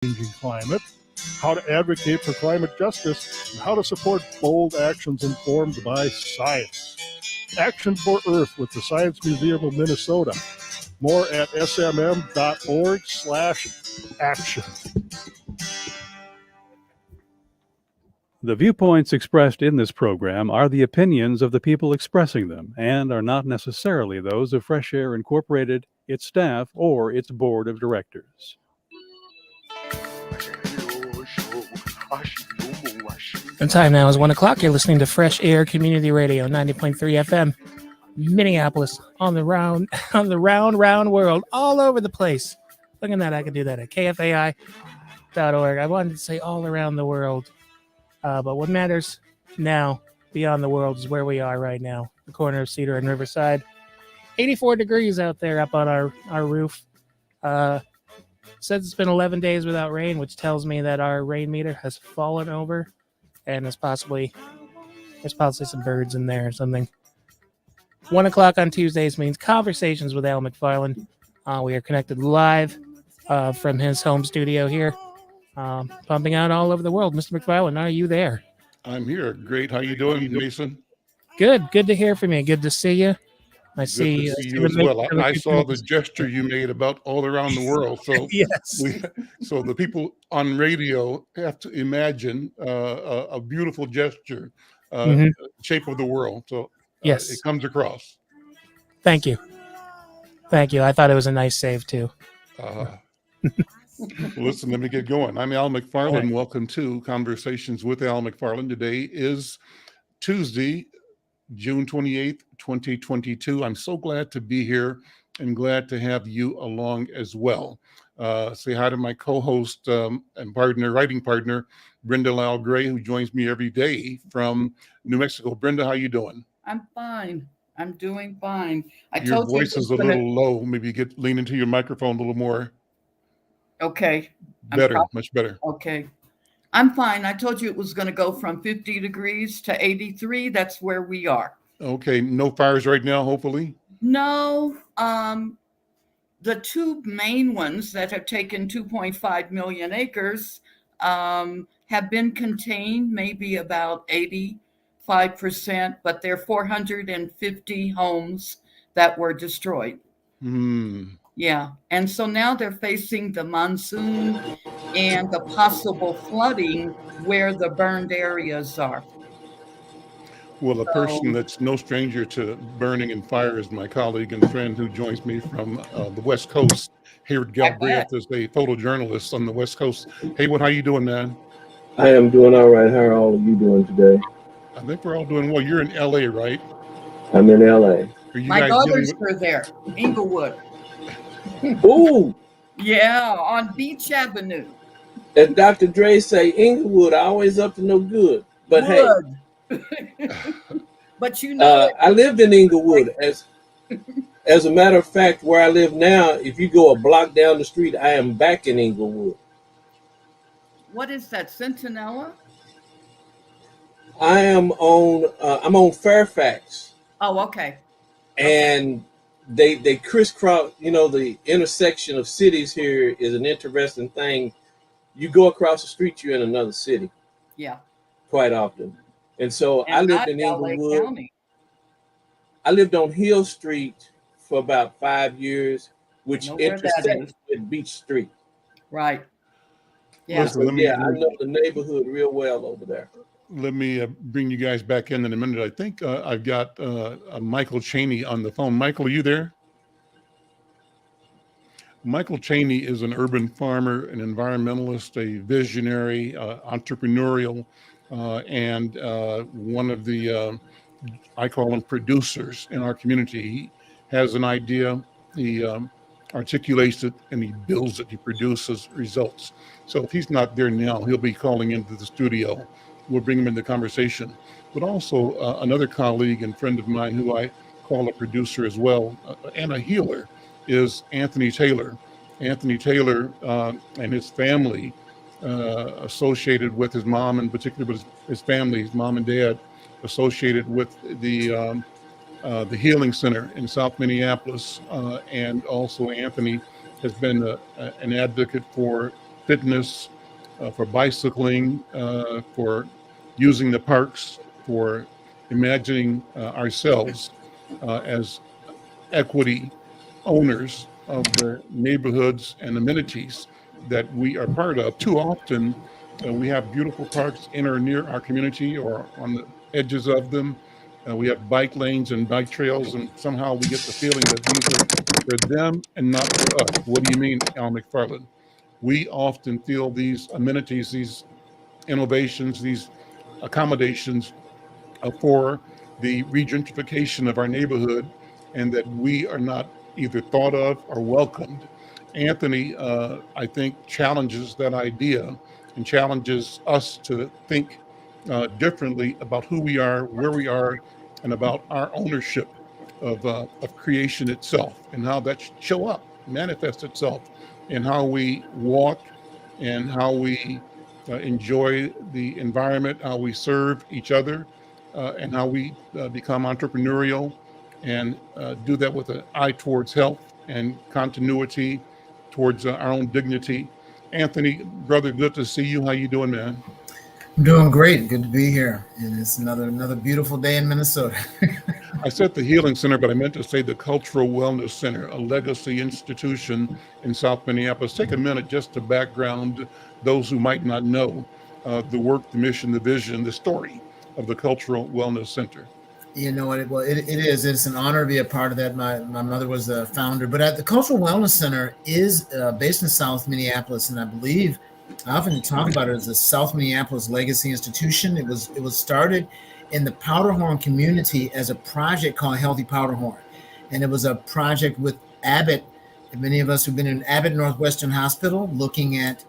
changing climate, how to advocate for climate justice, and how to support bold actions informed by science. Action for Earth with the Science Museum of Minnesota. More at smm.org/action. The viewpoints expressed in this program are the opinions of the people expressing them and are not necessarily those of Fresh Air Incorporated, its staff, or its board of directors. The time now is 1 o'clock. You're listening to Fresh Air Community Radio, 90.3 FM, Minneapolis, on the round world, all over the place. Look at that. I can do that at KFAI.org. I wanted to say all around the world. But what matters now beyond the world is where we are right now, the corner of Cedar and Riverside. 84 degrees out there up on our roof. Says it's been 11 days without rain, which tells me that our rain meter has fallen over, and there's possibly some birds in there or something. 1 o'clock on Tuesdays means Conversations with Al McFarlane. We are connected live from his home studio here. Pumping out all over the world. Mr. McFarlane, are you there? I'm here. Great. How you doing, Mason? Good. Good to hear from you. Good to see you. I see you as well. I saw the gesture you made about all around the world. So yes. So the people on radio have to imagine a beautiful gesture, shape of the world. So yes, it comes across. Thank you. I thought it was a nice save too. Listen, let me get going. I'm Al McFarlane. Right. Welcome to Conversations with Al McFarlane. Today is Tuesday, June 28th, 2022. I'm so glad to be here and glad to have you along as well. Say hi to my co-host and writing partner, Brenda Lau Gray, who joins me every day from New Mexico. Brenda, how you doing? I'm fine. I'm doing fine. Your voice is a little low. Maybe lean into your microphone a little more. Okay. Much better. Okay. I'm fine. I told you it was going to go from 50 degrees to 83. That's where we are. Okay. No fires right now, hopefully? No. The two main ones that have taken 2.5 million acres have been contained, maybe about 85%, but there are 450 homes that were destroyed. Yeah. And so now they're facing the monsoon and the possible flooding where the burned areas are. Well, a person that's no stranger to burning and fire is my colleague and friend who joins me from the West Coast. Hayward Galbraith is a photojournalist on the West Coast. Hayward, how you doing, man? I am doing all right. How are all of you doing today? I think we're all doing well. You're in LA, right? I'm in LA. My daughters are there, Inglewood. Ooh. Yeah, on Beach Avenue. And Dr. Dre say Inglewood always up to no good. But Wood. Hey. But you know I lived in Inglewood. As a matter of fact, where I live now, if you go a block down the street, I am back in Inglewood. What is that, Centinela? I'm on Fairfax. Oh, okay. And they crisscross, the intersection of cities here is an interesting thing. You go across the street, you're in another city. Yeah. Quite often. And so I lived in Inglewood. I lived on Hill Street for about 5 years, which intersects with Beach Street. Right. Yeah. Listen, I know the neighborhood real well over there. Let me bring you guys back in a minute. I think I've got Michael Chaney on the phone. Michael, are you there? Michael Chaney is an urban farmer, an environmentalist, a visionary, entrepreneurial, and one of the, I call him producers in our community. He has an idea, he articulates it, and he builds it, he produces results. So if he's not there now, he'll be calling into the studio. We'll bring him into conversation. But also another colleague and friend of mine who I call a producer as well, and a healer, is Anthony Taylor. Anthony Taylor and his family, associated with his mom, in particular with his family, his mom and dad, associated with the Healing Center in South Minneapolis. And also Anthony has been an advocate for fitness, for bicycling, for using the parks, for imagining ourselves as equity owners of the neighborhoods and amenities that we are part of. Too often, we have beautiful parks in or near our community or on the edges of them. We have bike lanes and bike trails, and somehow we get the feeling that these are for them and not for us. What do you mean, Al McFarlane? We often feel these amenities, these innovations, these accommodations for the regentrification of our neighborhood, and that we are not either thought of or welcomed. Anthony, I think, challenges that idea and challenges us to think differently about who we are, where we are, and about our ownership of creation itself and how that should show up, manifest itself in how we walk and how we enjoy the environment, how we serve each other, and how we become entrepreneurial and do that with an eye towards health and continuity towards our own dignity. Anthony, brother, good to see you. How you doing, man? I'm doing great. Good to be here. And it's another beautiful day in Minnesota. I said the Healing Center, but I meant to say the Cultural Wellness Center, a legacy institution in South Minneapolis. Take a minute just to background those who might not know the work, the mission, the vision, the story of the Cultural Wellness Center. You know what? Well, it is. It's an honor to be a part of that. My mother was the founder. But at the Cultural Wellness Center is based in South Minneapolis, and I believe I often talk about it as the South Minneapolis Legacy Institution. It was started in the Powderhorn community as a project called Healthy Powderhorn, and it was a project with Abbott. Many of us who've been in Abbott Northwestern Hospital, looking at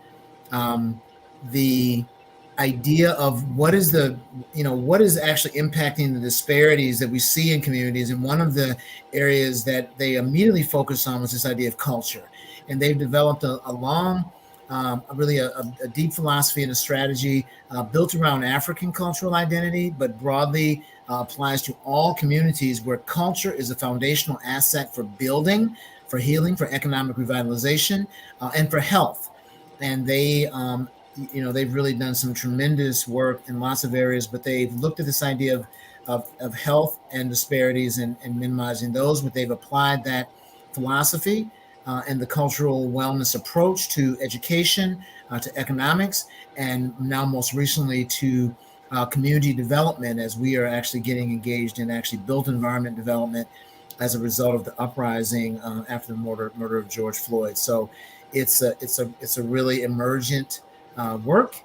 the idea of what is actually impacting the disparities that we see in communities. And one of the areas that they immediately focused on was this idea of culture. And they've developed a deep philosophy and a strategy built around African cultural identity, but broadly applies to all communities where culture is a foundational asset for building, for healing, for economic revitalization, and for health. And they've really done some tremendous work in lots of areas, but they've looked at this idea of health and disparities and minimizing those, but they've applied that philosophy and the cultural wellness approach to education, to economics, and now most recently to community development, as we are actually getting engaged in actually built environment development as a result of the uprising after the murder of George Floyd. So it's a really emergent work,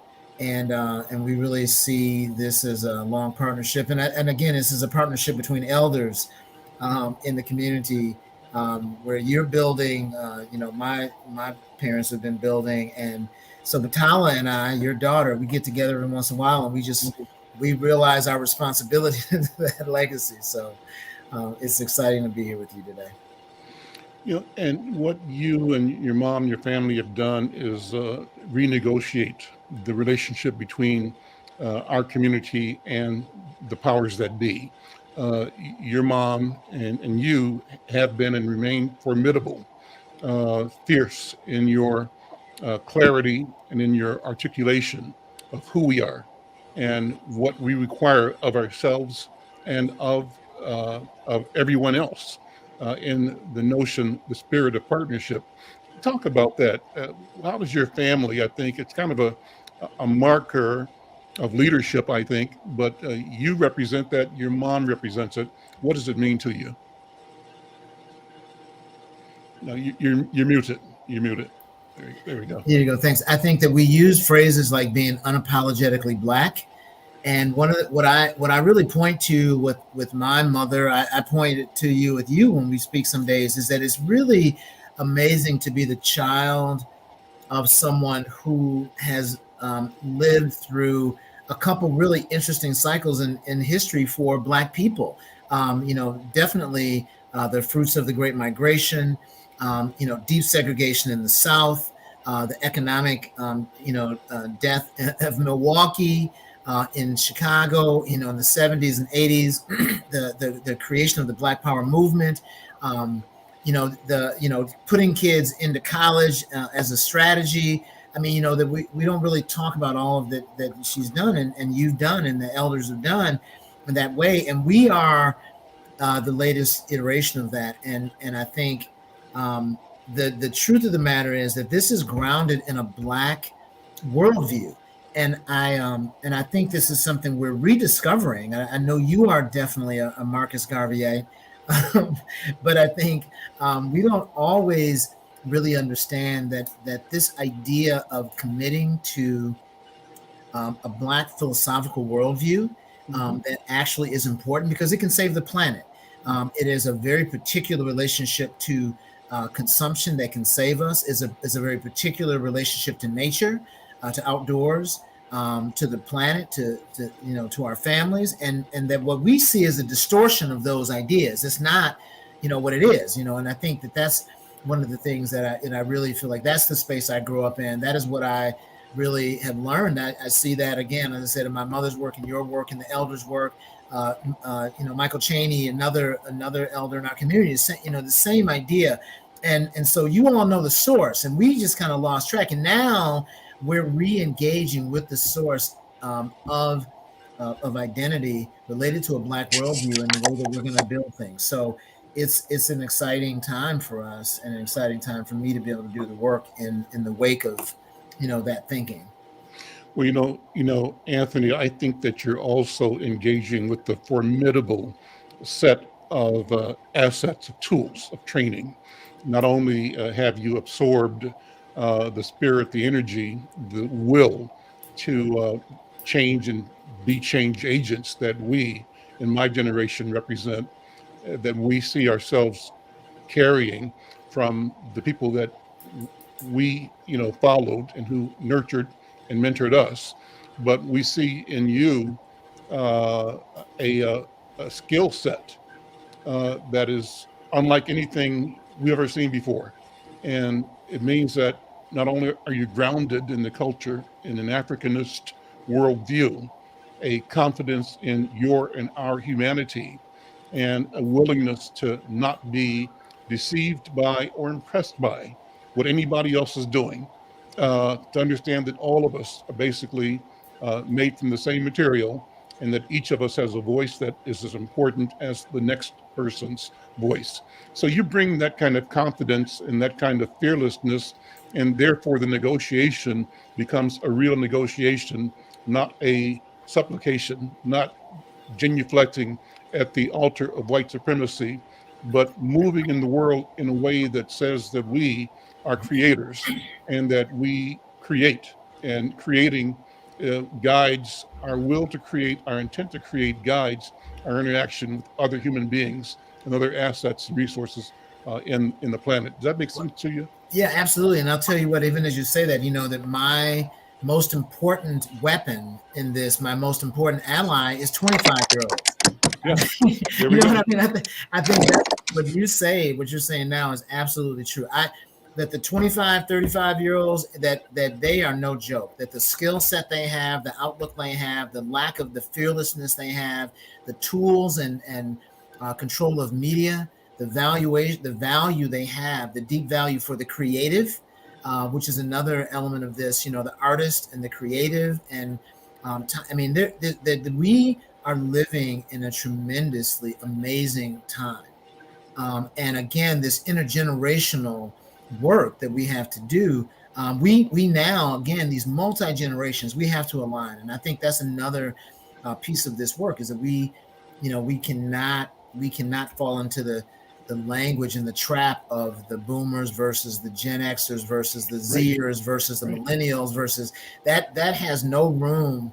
and we really see this as a long partnership. And again, this is a partnership between elders in the community, where you're building. My parents have been building, and so Batala and I, your daughter, we get together every once in a while, and we realize our responsibility to that legacy. So it's exciting to be here with you today. And what you and your mom, your family have done is renegotiate the relationship between our community and the powers that be. Your mom and you have been and remain formidable, fierce in your clarity and in your articulation of who we are and what we require of ourselves and of everyone else. In the notion, the spirit of partnership. Talk about that. How does your family, I think it's kind of a marker of leadership, I think, but you represent that, your mom represents it. What does it mean to you? No, you're muted. You're muted. There we go. Here you go. Thanks. I think that we use phrases like being unapologetically Black. And what I really point to with my mother, I point it to you with you when we speak some days, is that it's really amazing to be the child of someone who has lived through a couple really interesting cycles in history for Black people. Definitely the fruits of the Great Migration, deep segregation in the South, the economic, death of Milwaukee. In Chicago, in the 70s and 80s, the creation of the Black Power movement, putting kids into college as a strategy, I mean, that we don't really talk about all of that she's done and you've done and the elders have done in that way. And we are the latest iteration of that. And I think the truth of the matter is that this is grounded in a Black worldview. And I think this is something we're rediscovering. I know you are definitely a Marcus Garvey, but I think we don't always really understand that this idea of committing to a Black philosophical worldview that actually is important because it can save the planet. It is a very particular relationship to consumption that can save us. Is a very particular relationship to nature, to outdoors, to the planet, to our families, and that what we see is a distortion of those ideas. It's not, what it is. And I think that's one of the things that I really feel like that's the space I grew up in. That is what I really have learned. I see that again, as I said, in my mother's work and your work and the elders' work. Michael Chaney, another elder in our community, the same idea. And so you all know the source, and we just kind of lost track. And now we're re-engaging with the source of identity related to a Black worldview and the way that we're going to build things. So it's an exciting time for us and an exciting time for me to be able to do the work in the wake of, that thinking. Well, Anthony, I think that you're also engaging with the formidable set of assets, of tools, of training. Not only have you absorbed the spirit, the energy, the will to change and be change agents that we, in my generation, represent, that we see ourselves carrying from the people that we, followed and who nurtured and mentored us. But we see in you a skill set that is unlike anything we've ever seen before. And it means that not only are you grounded in the culture, in an Africanist worldview, a confidence in your and our humanity, and a willingness to not be deceived by or impressed by what anybody else is doing, to understand that all of us are basically made from the same material, and that each of us has a voice that is as important as the next person's voice. So you bring that kind of confidence and that kind of fearlessness, and therefore the negotiation becomes a real negotiation, not a supplication, not genuflecting at the altar of white supremacy, but moving in the world in a way that says that we are creators and that we create, and creating guides our will to create, our intent to create guides our interaction with other human beings and other assets and resources in the planet. Does that make sense to you? Yeah, absolutely. And I'll tell you what, even as you say that, that my most important weapon in this, my most important ally is 25-year-olds. Yeah. What I mean? I think that what you're saying now is absolutely true. That the 25, 35-year-olds, that they are no joke, that the skill set they have, the outlook they have, the lack of the fearlessness they have, the tools and control of media, the value they have, the deep value for the creative, which is another element of this, the artist and the creative. And we are living in a tremendously amazing time. And again, this intergenerational work that we have to do, we now, again, these multi-generations, we have to align. And I think that's another piece of this work, is that we cannot fall into the language and the trap of the boomers versus the Gen Xers versus the Zers versus the millennials versus that has no room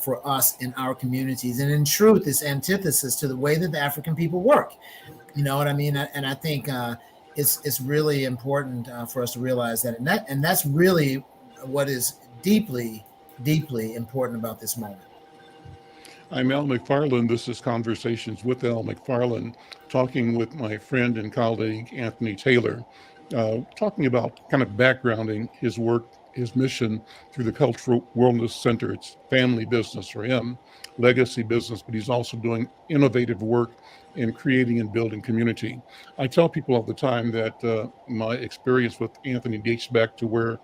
for us in our communities. And in truth, it's antithesis to the way that the African people work. You know what I mean? And I think it's really important for us to realize that. And that's really what is deeply, deeply important about this moment. I'm Al McFarlane. This is Conversations with Al McFarlane, talking with my friend and colleague, Anthony Taylor, talking about kind of backgrounding his work, his mission through the Cultural Wellness Center. It's family business for him, legacy business, but he's also doing innovative work in creating and building community. I tell people all the time that my experience with Anthony dates back to where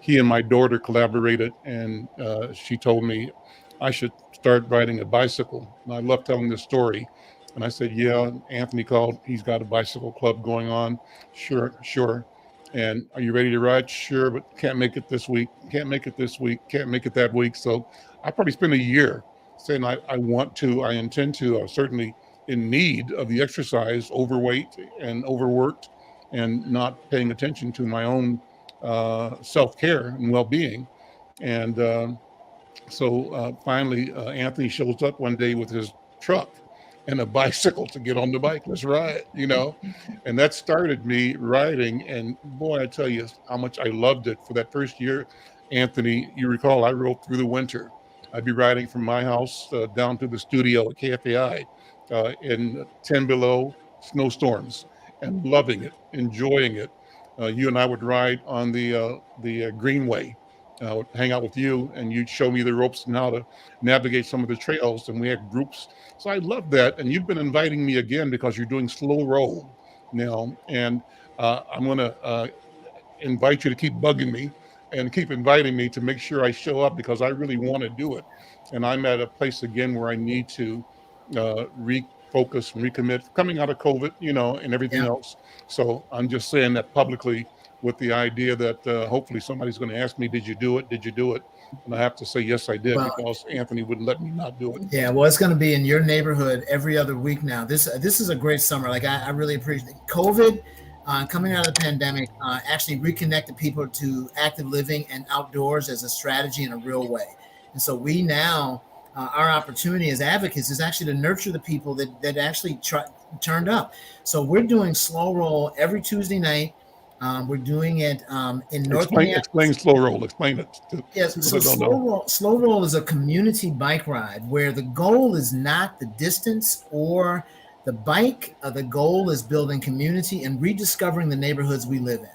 he and my daughter collaborated, and she told me I should start riding a bicycle. And I love telling this story. And I said, yeah, Anthony called. He's got a bicycle club going on. Sure, sure. And are you ready to ride? Sure, but can't make it this week. Can't make it this week. Can't make it that week. So I probably spent a year saying I want to, I intend to, I'm certainly in need of the exercise, overweight and overworked, and not paying attention to my own self-care and well-being. And so finally, Anthony shows up one day with his truck and a bicycle to get on the bike. Let's ride, and that started me riding. And boy, I tell you how much I loved it for that first year. Anthony, you recall I rode through the winter. I'd be riding from my house down to the studio at KFAI in 10 below snowstorms, and loving it, enjoying it. You and I would ride on the Greenway. I would hang out with you, and you'd show me the ropes and how to navigate some of the trails, and we had groups. So I love that. And you've been inviting me again because you're doing slow roll now, and I'm going to invite you to keep bugging me and keep inviting me to make sure I show up, because I really want to do it. And I'm at a place again where I need to refocus and recommit, coming out of COVID, and everything else. So I'm just saying that publicly, with the idea that hopefully somebody's going to ask me, did you do it? Did you do it? And I have to say, yes, I did, because Anthony wouldn't let me not do it. Yeah, well, it's going to be in your neighborhood every other week now. This is a great summer. Like, I really appreciate it. COVID, coming out of the pandemic, actually reconnected people to active living and outdoors as a strategy in a real way. And so we now, our opportunity as advocates is actually to nurture the people that actually turned up. So we're doing slow roll every Tuesday night. We're doing it in North Minneapolis. Explain slow roll. Explain it. Yes. So slow roll is a community bike ride where the goal is not the distance or the bike. The goal is building community and rediscovering the neighborhoods we live in.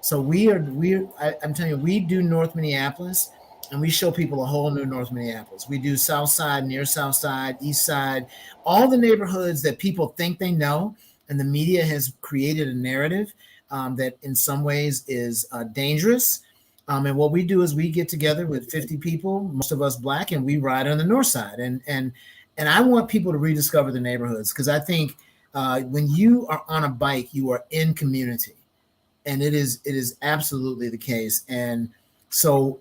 So I'm telling you, we do North Minneapolis, and we show people a whole new North Minneapolis. We do South Side, near South Side, East Side, all the neighborhoods that people think they know, and the media has created a narrative that in some ways is dangerous. And what we do is we get together with 50 people, most of us Black, and we ride on the North Side. And I want people to rediscover the neighborhoods, because I think when you are on a bike, you are in community, and it is absolutely the case. And so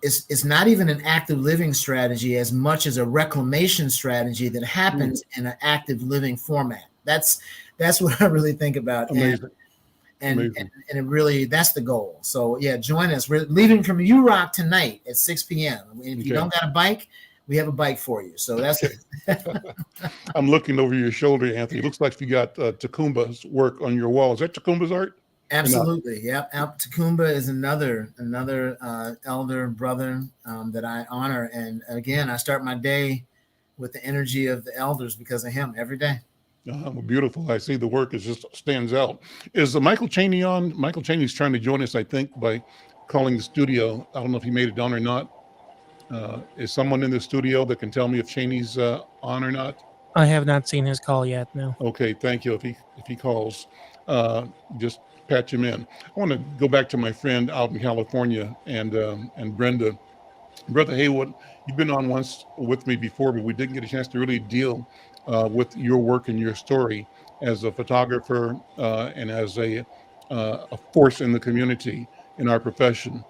it's not even an active living strategy as much as a reclamation strategy that happens in an active living format. That's what I really think about. Amazing. And it really, that's the goal. So yeah, join us. We're leaving from URock tonight at 6 p.m. If you don't got a bike, we have a bike for you. So that's it. I'm looking over your shoulder, Anthony. It looks like you got Tacumba's work on your wall. Is that Tacumba's art? Absolutely. Yeah. Tacumba is another elder brother that I honor. And again, I start my day with the energy of the elders because of him every day. Beautiful. I see the work just stands out. Is Michael Chaney on? Michael Chaney's trying to join us, I think, by calling the studio. I don't know if he made it on or not. Is someone in the studio that can tell me if Chaney's on or not? I have not seen his call yet. No. Okay, thank you. If he calls, just patch him in. I want to go back to my friend out in California and Brenda. Brother Haywood, you've been on once with me before, but we didn't get a chance to really deal with your work and your story as a photographer and as a force in the community in our profession.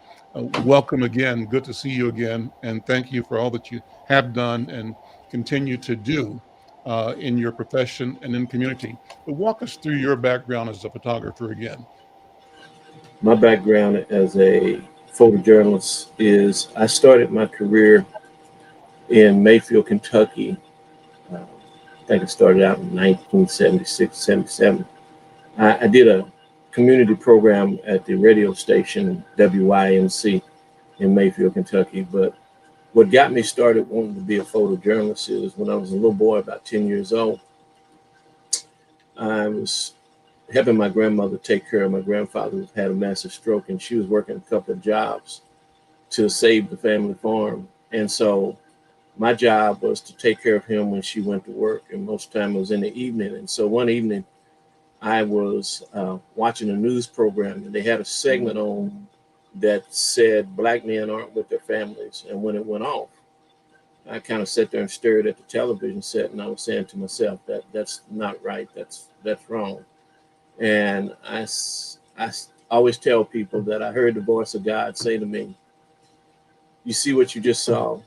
Welcome again. Good to see you again. And thank you for all that you have done and continue to do in your profession and in community. But walk us through your background as a photographer again. My background as a photojournalist is I started my career in Mayfield, Kentucky. I think I started out in 1976, 77. I did a community program at the radio station WYNC in Mayfield, Kentucky. But what got me started wanting to be a photojournalist is when I was a little boy, about 10 years old, I was helping my grandmother take care of my grandfather who had a massive stroke, and she was working a couple of jobs to save the family farm. And so my job was to take care of him when she went to work, and most of the time it was in the evening. And so one evening I was watching a news program, and they had a segment on that said black men aren't with their families. And when it went off, I kind of sat there and stared at the television set, and I was saying to myself that that's not right. That's wrong. And I always tell people that I heard the voice of God say to me, you see what you just saw.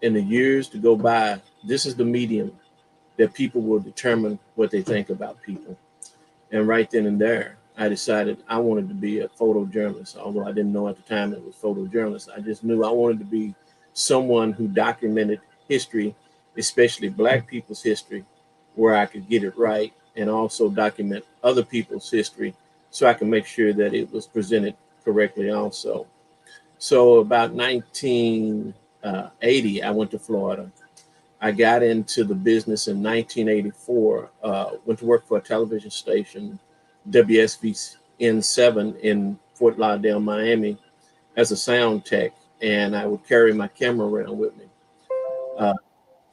In the years to go by, this is the medium that people will determine what they think about people. And right then and there, I decided I wanted to be a photojournalist, although I didn't know at the time it was photojournalist. I just knew I wanted to be someone who documented history, especially black people's history, where I could get it right, and also document other people's history so I can make sure that it was presented correctly also. So about 1980, I went to Florida. I got into the business in 1984, went to work for a television station, WSVN7 in Fort Lauderdale, Miami, as a sound tech. And I would carry my camera around with me,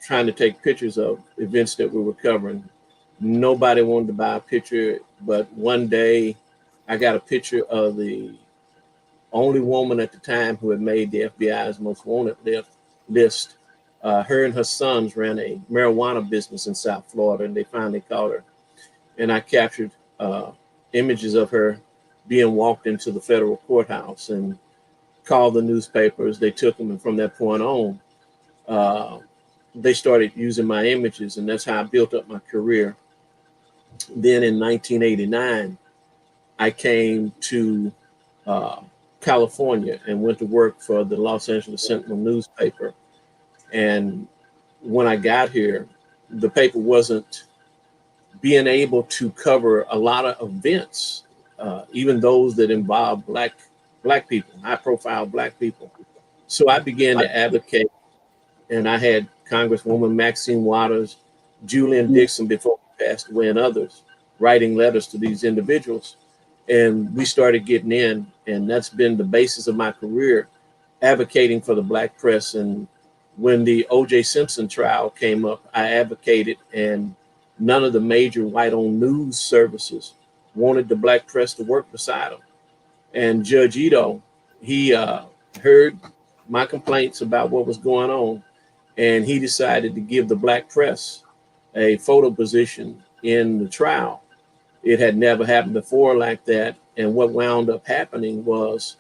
trying to take pictures of events that we were covering. Nobody wanted to buy a picture, but one day I got a picture of the only woman at the time who had made the FBI's most wanted list. Her and her sons ran a marijuana business in South Florida, and they finally caught her. And I captured images of her being walked into the federal courthouse and called the newspapers. They took them, and from that point on, they started using my images, and that's how I built up my career. Then in 1989, I came to California and went to work for the Los Angeles Sentinel newspaper. And when I got here, the paper wasn't being able to cover a lot of events, even those that involve black people, high profile black people. So I began to advocate, and I had Congresswoman Maxine Waters, Julian Dixon before he passed away, and others writing letters to these individuals. And we started getting in, and that's been the basis of my career, advocating for the black press. And when the O.J. Simpson trial came up, I advocated, and none of the major white-owned news services wanted the black press to work beside them. And Judge Ito, he heard my complaints about what was going on, and he decided to give the black press a photo position in the trial. It had never happened before like that. And what wound up happening was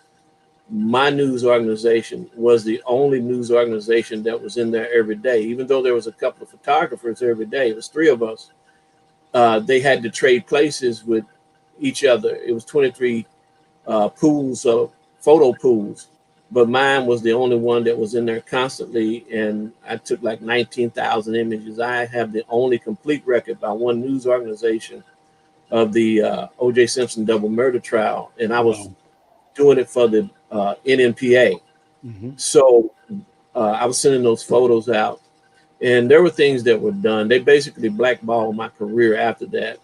my news organization was the only news organization that was in there every day. Even though there was a couple of photographers every day, it was three of us. They had to trade places with each other. It was 23 pools of photo pools, but mine was the only one that was in there constantly. And I took like 19,000 images. I have the only complete record by one news organization of the O.J. Simpson double murder trial. And I was doing it for the NNPA. Mm-hmm. So I was sending those photos out, and there were things that were done. They basically blackballed my career after that.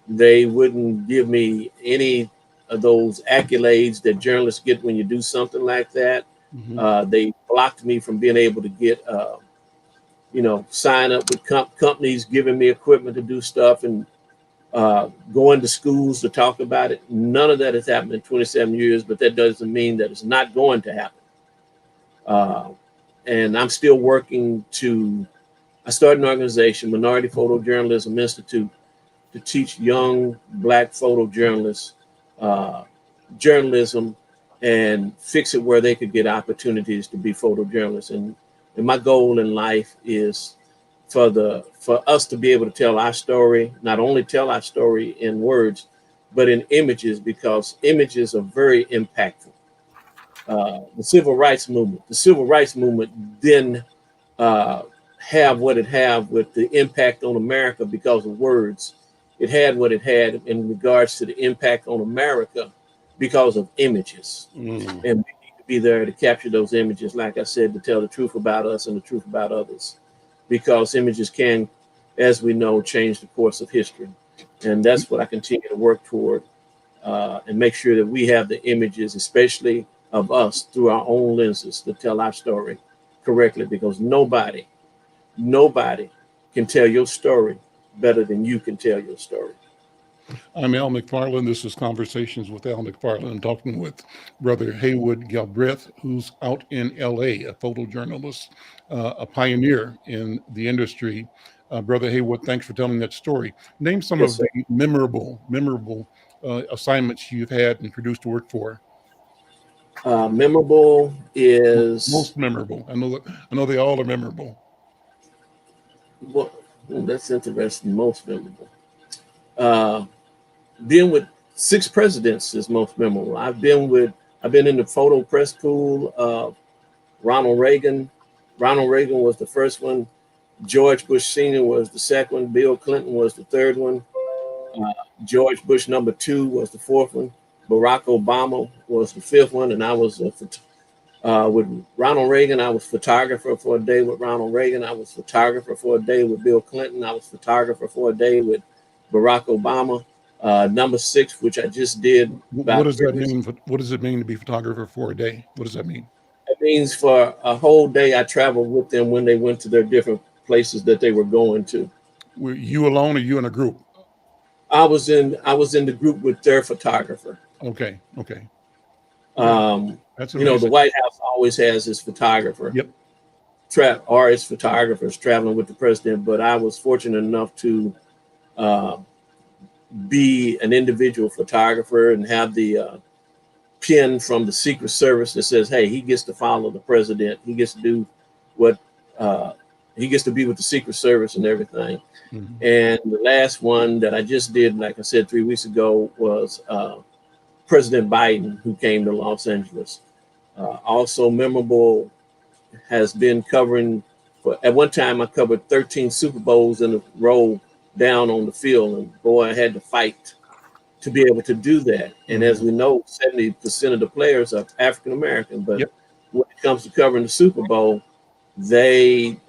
They wouldn't give me any of those accolades that journalists get when you do something like that. Mm-hmm. They blocked me from being able to get, sign up with companies giving me equipment to do stuff, and going to schools to talk about it. None of that has happened in 27 years, but that doesn't mean that it's not going to happen. And I'm still working I started an organization, Minority Photojournalism Institute, to teach young black photojournalists journalism and fix it where they could get opportunities to be photojournalists. And my goal in life is for us to be able to tell our story, not only tell our story in words, but in images, because images are very impactful. The civil rights movement didn't have what it had with the impact on America because of words. It had what it had in regards to the impact on America because of images. Mm. And we need to be there to capture those images, like I said, to tell the truth about us and the truth about others, because images can, as we know, change the course of history. And that's what I continue to work toward, and make sure that we have the images, especially of us, through our own lenses, to tell our story correctly, because nobody can tell your story better than you can tell your story. I'm Al McFarlane. This is Conversations with Al McFarlane. I'm talking with Brother Haywood Galbraith, who's out in LA, a photojournalist, a pioneer in the industry. Brother Haywood, thanks for telling that story. Name some Yes, of sir. the memorable assignments you've had and produced work for. Memorable is Most memorable. I know they all are memorable. well, that's interesting. Most memorable. Uh, being with 6 presidents is most memorable. I've been in the photo press pool of Ronald Reagan. Ronald Reagan was the first one. George Bush Sr. was the second one. Bill Clinton was the third one. George Bush #2 was the fourth one. Barack Obama was the fifth one, and I was with Ronald Reagan. I was photographer for a day with Ronald Reagan. I was photographer for a day with Bill Clinton. I was photographer for a day with Barack Obama. #6, which I just did. What does that mean? What does it mean to be photographer for a day? What does that mean? It means for a whole day I traveled with them when they went to their different places that they were going to. Were you alone or you in a group? I was in the group with their photographer. Okay. That's The White House always has its photographer. Yep. Or its photographers traveling with the president, but I was fortunate enough to be an individual photographer and have the pin from the Secret Service that says, hey, he gets to follow the president. He gets to do what he gets to be with the Secret Service and everything. Mm-hmm. And the last one that I just did, like I said, 3 weeks ago, was President Biden, who came to Los Angeles. Also memorable has been covering, at one time I covered 13 Super Bowls in a row down on the field. And boy, I had to fight to be able to do that. And as we know, 70% of the players are African American. But when it comes to covering the Super Bowl, they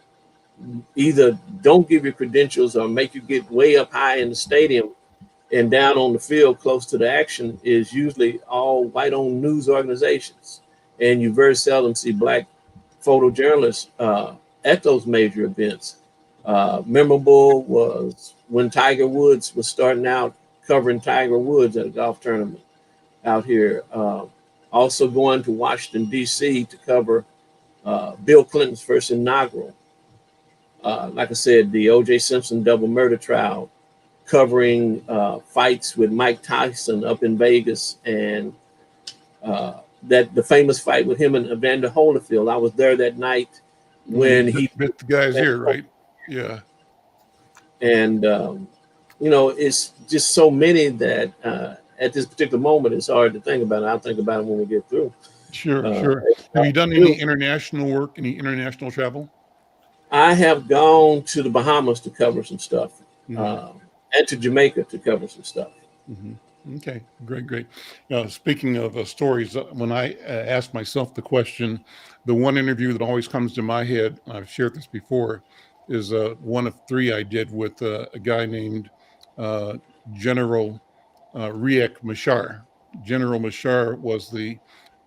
either don't give you credentials or make you get way up high in the stadium, and down on the field close to the action is usually all white-owned news organizations. And you very seldom see Black photojournalists at those major events. Memorable was when Tiger Woods was starting out covering Tiger Woods at a golf tournament out here. Also going to Washington, D.C. to cover Bill Clinton's first inaugural. Like I said, the O.J. Simpson double murder trial, covering fights with Mike Tyson up in Vegas, and that the famous fight with him and Evander Holyfield. I was there that night when he met the guys here, right? Yeah. And it's just so many that at this particular moment it's hard to think about it. I'll think about it when we get through. Sure. Have you done any international work, any international travel? I have gone to the Bahamas to cover some stuff, and to Jamaica to cover some stuff. Mm-hmm. Okay, great. Speaking of stories, when I ask myself the question, the one interview that always comes to my head, I've shared this before, is one of 3 I did with a guy named General Riek Machar. General Machar was the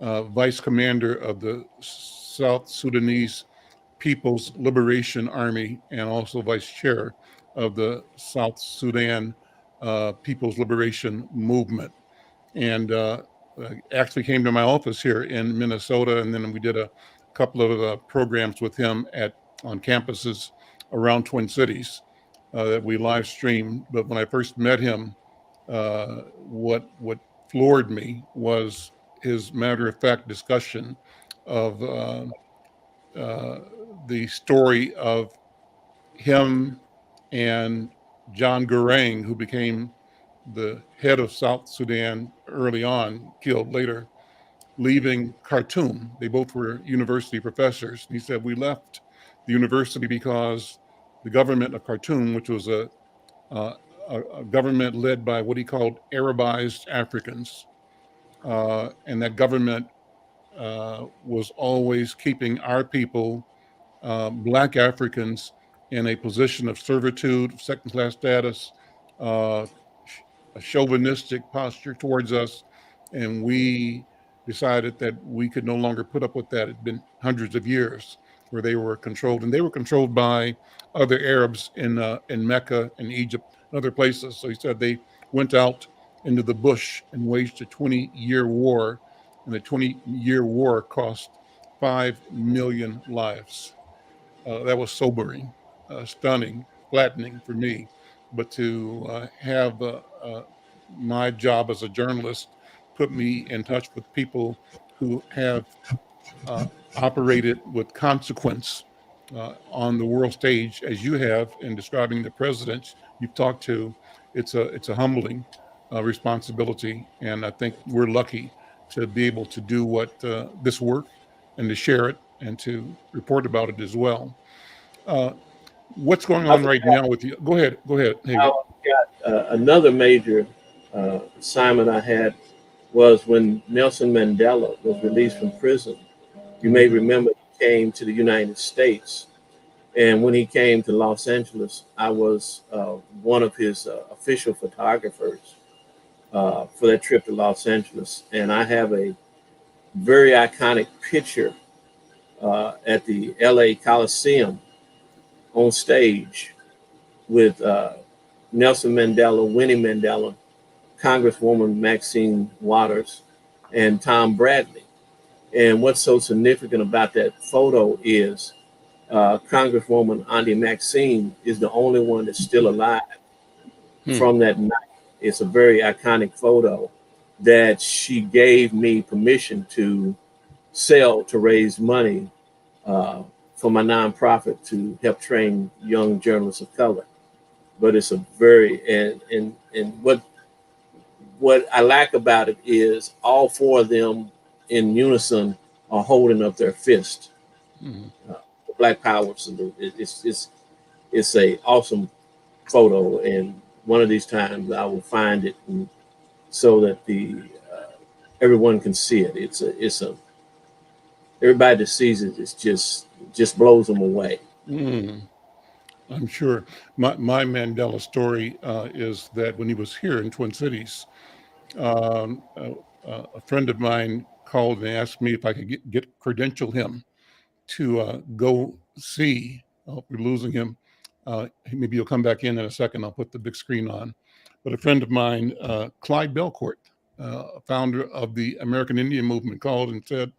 vice commander of the South Sudanese People's Liberation Army and also vice chair of the South Sudan People's Liberation Movement. And actually came to my office here in Minnesota, and then we did a couple of programs with him on campuses around Twin Cities that we live streamed. But when I first met him, what floored me was his matter-of-fact discussion of the story of him and John Garang, who became the head of South Sudan early on, killed later, leaving Khartoum. They both were university professors. And he said, we left the university because the government of Khartoum, which was a government led by what he called Arabized Africans, and that government was always keeping our people, Black Africans, in a position of servitude, second-class status, a chauvinistic posture towards us, and we decided that we could no longer put up with that. It had been hundreds of years where they were controlled, and they were controlled by other Arabs in Mecca and Egypt and other places. So he said they went out into the bush and waged a 20-year war, and the 20-year war cost 5 million lives. That was sobering, stunning, flattening for me. But to have my job as a journalist put me in touch with people who have operated with consequence on the world stage, as you have in describing the presidents you've talked to, it's a humbling responsibility, and I think we're lucky to be able to do what this work and to share it and to report about it as well. What's going on right now with you? Go ahead, Hager. Another major assignment I had was when Nelson Mandela was released from prison. You may remember he came to the United States, and when he came to Los Angeles, I was one of his official photographers for that trip to Los Angeles. And I have a very iconic picture at the LA Coliseum on stage with Nelson Mandela, Winnie Mandela, Congresswoman Maxine Waters, and Tom Bradley. And what's so significant about that photo is Congresswoman Auntie Maxine is the only one that's still alive from that night. It's a very iconic photo that she gave me permission to sell to raise money for my nonprofit to help train young journalists of color. But it's a very, and what I like about it is all four of them in unison are holding up their fist. The Black Power salute. It's a awesome photo, and one of these times I will find it so that the everyone can see it. It's a everybody that sees it, it's just blows them away. I'm sure. My Mandela story is that when he was here in Twin Cities, a friend of mine called and asked me if I could credential him to go see. Oh, we're losing him. Maybe he'll come back in a second. I'll put the big screen on. But a friend of mine, Clyde Belcourt, founder of the American Indian Movement, called and said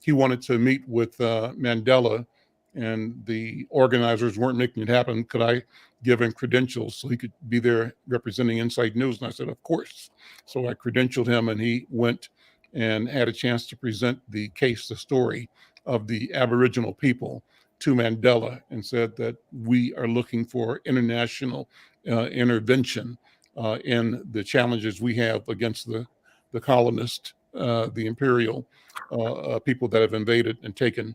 he wanted to meet with Mandela, and the organizers weren't making it happen. Could I give him credentials so he could be there representing Inside News? And I said, of course. So I credentialed him, and he went and had a chance to present the case, the story of the Aboriginal people to Mandela, and said that we are looking for international intervention in the challenges we have against the colonists, the imperial people that have invaded and taken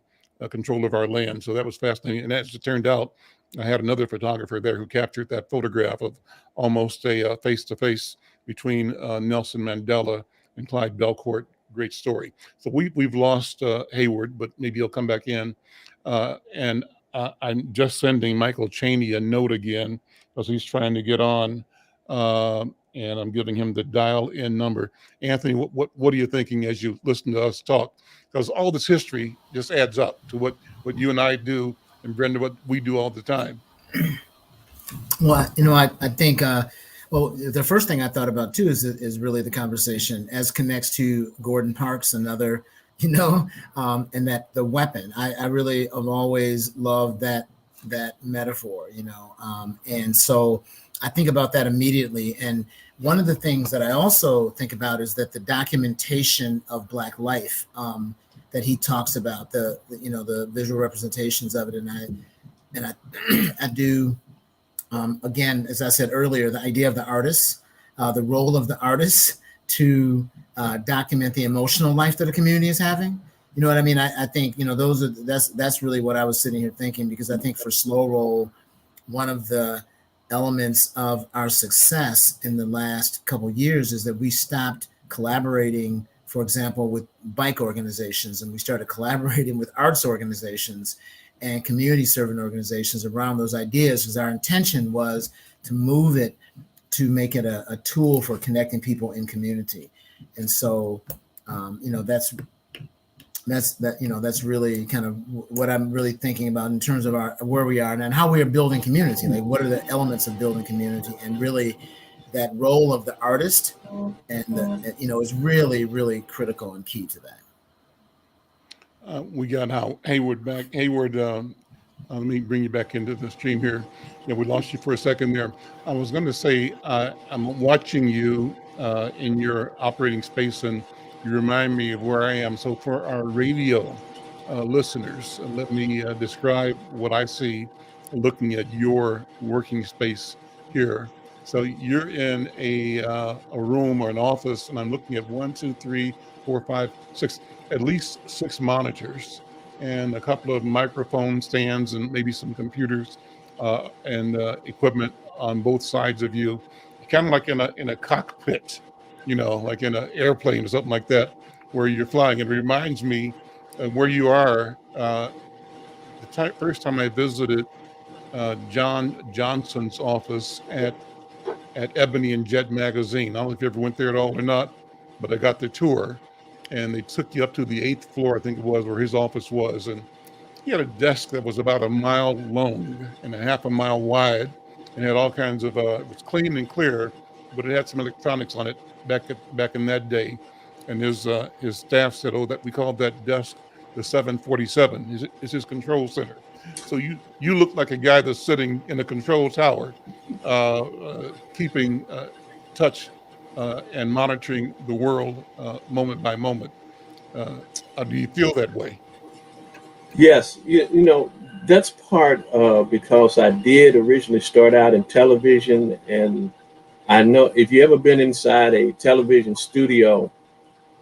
control of our land. So that was fascinating. And as it turned out, I had another photographer there who captured that photograph of almost a face-to-face between Nelson Mandela and Clyde Belcourt. Great story. So we've lost Hayward, but maybe he'll come back in. And I'm just sending Michael Chaney a note again because he's trying to get on. And I'm giving him the dial-in number. Anthony, what are you thinking as you listen to us talk? Because all this history just adds up to what you and I do, and Brenda, what we do all the time. Well, I think, well, the first thing I thought about too is really the conversation as connects to Gordon Parks, another, and that the weapon. I really have always loved that metaphor, and so I think about that immediately. And one of the things that I also think about is that the documentation of Black life that he talks about, the visual representations of it, and I do. Again, as I said earlier, the idea of the artist, the role of the artist to document the emotional life that a community is having. You know what I mean? I think, that's really what I was sitting here thinking, because I think for Slow Roll, one of the elements of our success in the last couple of years is that we stopped collaborating, for example, with bike organizations, and we started collaborating with arts organizations and community serving organizations around those ideas, because our intention was to move it, to make it a tool for connecting people in community. And so, that's really kind of what I'm really thinking about in terms of where we are and how we are building community. Like, what are the elements of building community? And really that role of the artist, and is really, really critical and key to that. We got Hayward back. Hayward, let me bring you back into the stream here. Yeah, we lost you for a second there. I was going to say, I'm watching you in your operating space, and you remind me of where I am. So for our radio listeners, let me describe what I see looking at your working space here. So you're in a room or an office, and I'm looking at 1, 2, 3, 4, 5, 6, at least 6 monitors and a couple of microphone stands and maybe some computers and equipment on both sides of you, kind of like in a cockpit, like in an airplane or something like that, where you're flying. It reminds me of where you are. First time I visited John Johnson's office at Ebony and Jet magazine. I don't know if you ever went there at all or not, but I got the tour, and they took you up to the 8th floor, I think it was, where his office was. And he had a desk that was about a mile long and a half a mile wide, and had all kinds of, it was clean and clear, but it had some electronics on it back in that day. And his staff said, oh, that we called that desk the 747. Is his control center. So you look like a guy that's sitting in a control tower, keeping touch and monitoring the world moment by moment. Do you feel that way? Yes, that's part of because I did originally start out in television, and I know if you ever been inside a television studio,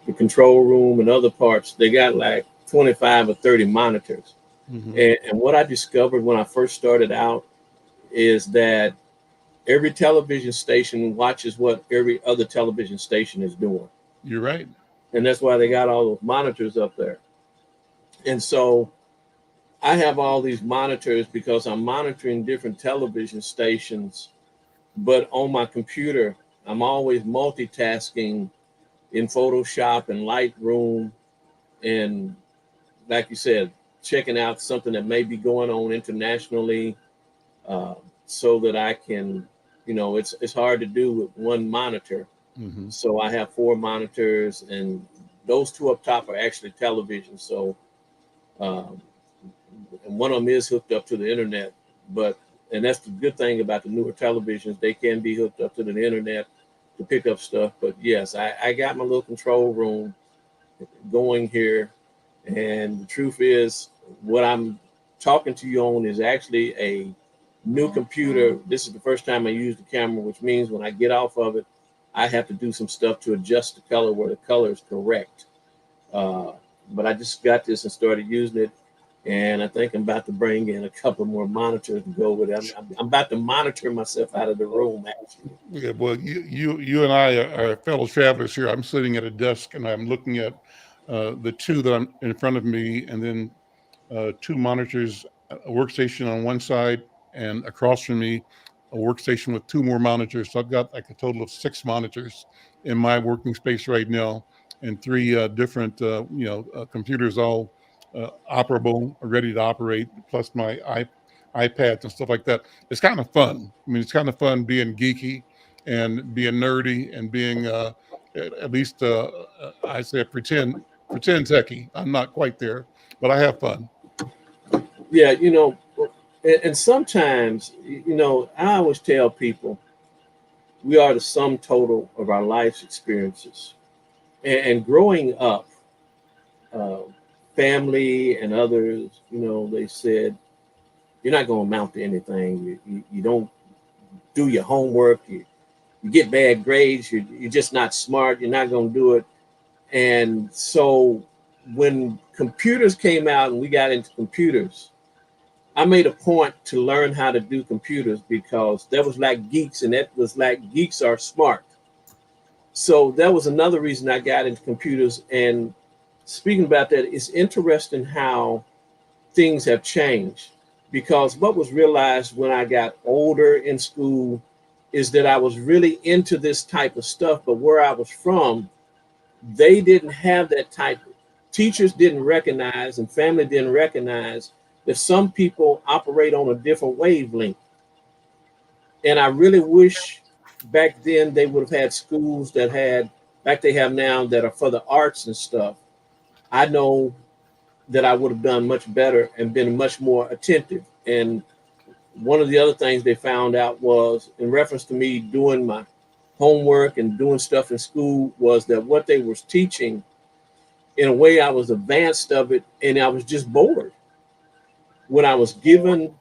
the control room and other parts, they got like 25 or 30 monitors. Mm-hmm. And what I discovered when I first started out is that every television station watches what every other television station is doing. You're right. And that's why they got all those monitors up there. And so I have all these monitors because I'm monitoring different television stations, but on my computer, I'm always multitasking in Photoshop and Lightroom, and like you said, checking out something that may be going on internationally, so that I can, it's hard to do with one monitor. Mm-hmm. So I have 4 monitors, and those 2 up top are actually television. So, and one of them is hooked up to the internet, and that's the good thing about the newer televisions. They can be hooked up to the internet to pick up stuff. But yes, I got my little control room going here. And the truth is, what I'm talking to you on is actually a new computer. This is the first time I use the camera, which means when I get off of it, I have to do some stuff to adjust the color where the color is correct. But I just got this and started using it. And I think I'm about to bring in a couple more monitors to go with it. I'm about to monitor myself out of the room, actually. Yeah, well, you and I are fellow travelers here. I'm sitting at a desk, and I'm looking at the 2 that I'm in front of me, and then 2 monitors, a workstation on one side, and across from me, a workstation with 2 more monitors. So I've got like a total of 6 monitors in my working space right now, and 3 different, computers all operable, ready to operate, plus my iPads and stuff like that. It's kind of fun. I mean, it's kind of fun being geeky and being nerdy and being at least I say pretend techie. I'm not quite there, but I have fun. Yeah, and sometimes, I always tell people we are the sum total of our life's experiences. And growing up, family and others, they said, you're not going to amount to anything. You don't do your homework. You get bad grades. You're just not smart. You're not going to do it. And so when computers came out and we got into computers, I made a point to learn how to do computers because that was like geeks, and that was like geeks are smart. So that was another reason I got into computers. And speaking about that, it's interesting how things have changed, because what was realized when I got older in school is that I was really into this type of stuff, but where I was from, they didn't have that type. Teachers didn't recognize, and family didn't recognize that some people operate on a different wavelength. And I really wish back then they would have had schools that had, like they have now, that are for the arts and stuff. I know that I would have done much better and been much more attentive. And one of the other things they found out was, in reference to me doing my homework and doing stuff in school, was that what they was teaching, in a way, I was advanced of it, and I was just bored. When I was given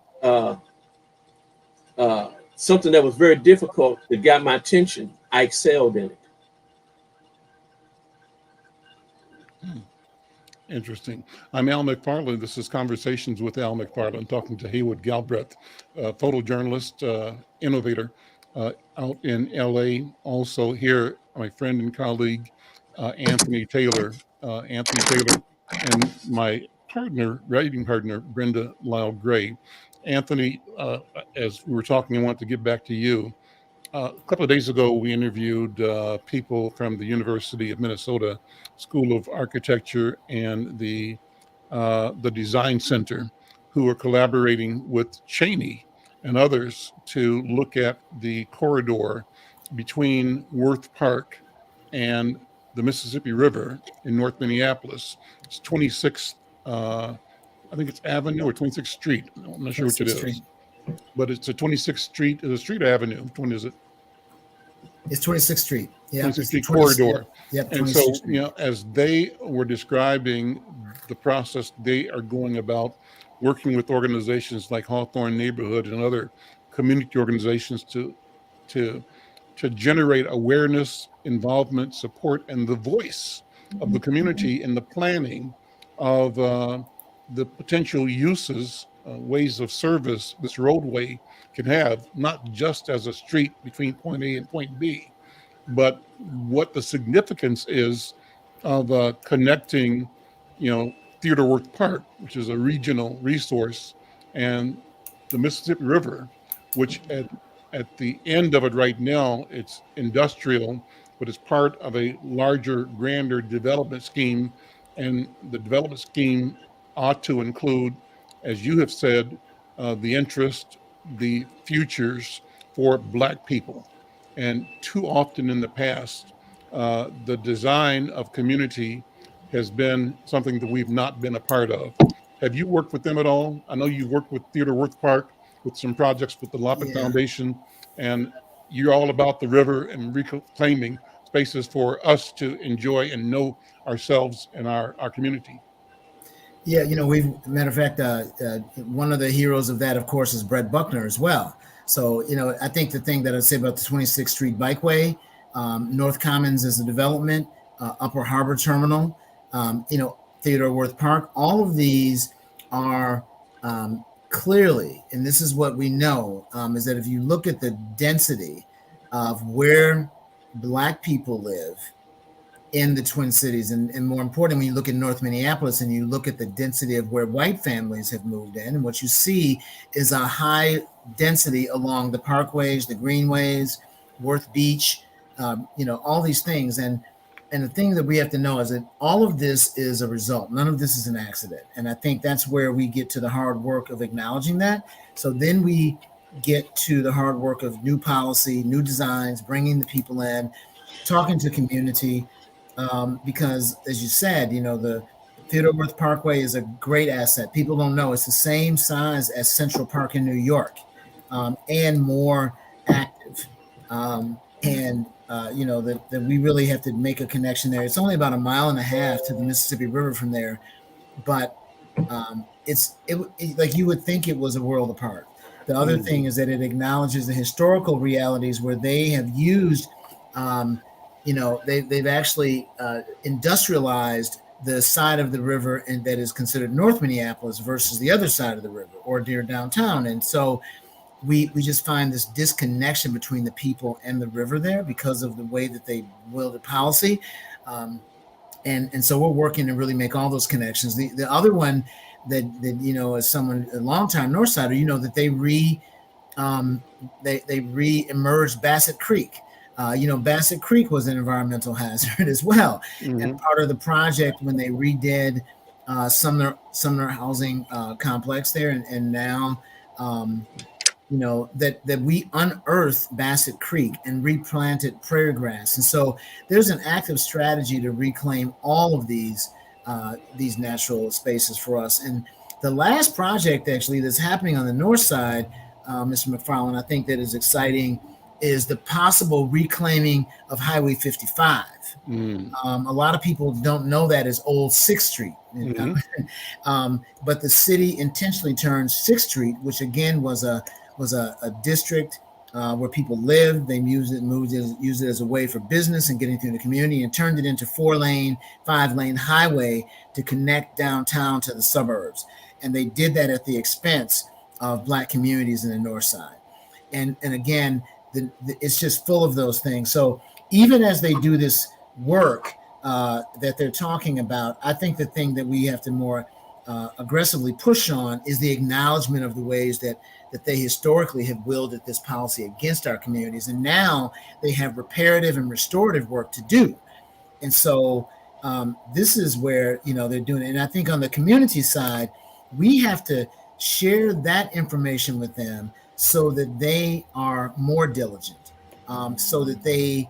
something that was very difficult that got my attention, I excelled in it. Interesting. I'm Al McFarlane. This is Conversations with Al McFarlane, talking to Haywood Galbraith, photojournalist, innovator out in LA. Also here, my friend and colleague, Anthony Taylor. Anthony Taylor and my writing partner, Brenda Lyle Gray. Anthony, as we were talking, I want to get back to you. A couple of days ago, we interviewed people from the University of Minnesota School of Architecture and the Design Center, who are collaborating with Chaney and others to look at the corridor between Worth Park and the Mississippi River in North Minneapolis. It's 26th, I think it's Avenue or 26th Street. I'm not sure which it is. Street. But it's a 26th Street. Is a street or avenue? Which one is it? It's 26th Street. Yeah, 26th Street corridor. Yep. And so, as they were describing the process they are going about, working with organizations like Hawthorne Neighborhood and other community organizations to generate awareness, involvement, support, and the voice of the community in the planning of the potential uses, ways of service this roadway can have, not just as a street between point A and point B, but what the significance is of connecting, Theodore Worth Park, which is a regional resource, and the Mississippi River, which at the end of it right now, it's industrial, but it's part of a larger, grander development scheme. And the development scheme ought to include, as you have said, the interest, the futures for Black people. And too often in the past, the design of community has been something that we've not been a part of. Have you worked with them at all? I know you've worked with Theodore Worth Park with some projects with the Loppet Foundation, and you're all about the river and reclaiming spaces for us to enjoy and know ourselves and our community. Yeah, matter of fact, one of the heroes of that, of course, is Brett Buckner as well. So, I think the thing that I'd say about the 26th Street Bikeway, North Commons is a development, Upper Harbor Terminal, Theodore Worth Park, all of these are clearly, and this is what we know, is that if you look at the density of where Black people live in the Twin Cities, and more importantly, when you look at North Minneapolis and you look at the density of where white families have moved in, and what you see is a high density along the parkways, the greenways, Worth Beach, all these things. And the thing that we have to know is that all of this is a result. None of this is an accident. And I think that's where we get to the hard work of acknowledging that. So then we get to the hard work of new policy, new designs, bringing the people in, talking to community, because as you said, the Theodore Worth Parkway is a great asset. People don't know it's the same size as Central Park in New York, and more active. That we really have to make a connection there. It's only about 1.5 miles to the Mississippi River from there, but it's like you would think it was a world apart. The other thing is that it acknowledges the historical realities where they have used, they've actually industrialized the side of the river and that is considered North Minneapolis versus the other side of the river or near downtown. And so we just find this disconnection between the people and the river there because of the way that they wielded policy. And so we're working to really make all those connections. The other one that as someone, a longtime Northsider, that they re-emerged Bassett Creek. Bassett Creek was an environmental hazard as well. Mm-hmm. And part of the project when they redid Sumner Housing Complex there, and now, that we unearthed Bassett Creek and replanted prairie grass. And so there's an active strategy to reclaim all of these natural spaces for us. And the last project actually that's happening on the north side, Mr. McFarlane, I think that is exciting, is the possible reclaiming of Highway 55. A lot of people don't know that as Old 6th Street. But the city intentionally turned 6th Street, which again was a district where people lived. They used it as a way for business and getting through the community, and turned it into 4-lane, 5-lane highway to connect downtown to the suburbs. And they did that at the expense of Black communities in the north side. And again, it's just full of those things. So even as they do this work that they're talking about, I think the thing that we have to more aggressively push on is the acknowledgement of the ways that they historically have wielded this policy against our communities. And now they have reparative and restorative work to do. And so this is where, they're doing it. And I think on the community side, we have to share that information with them so that they are more diligent, so that they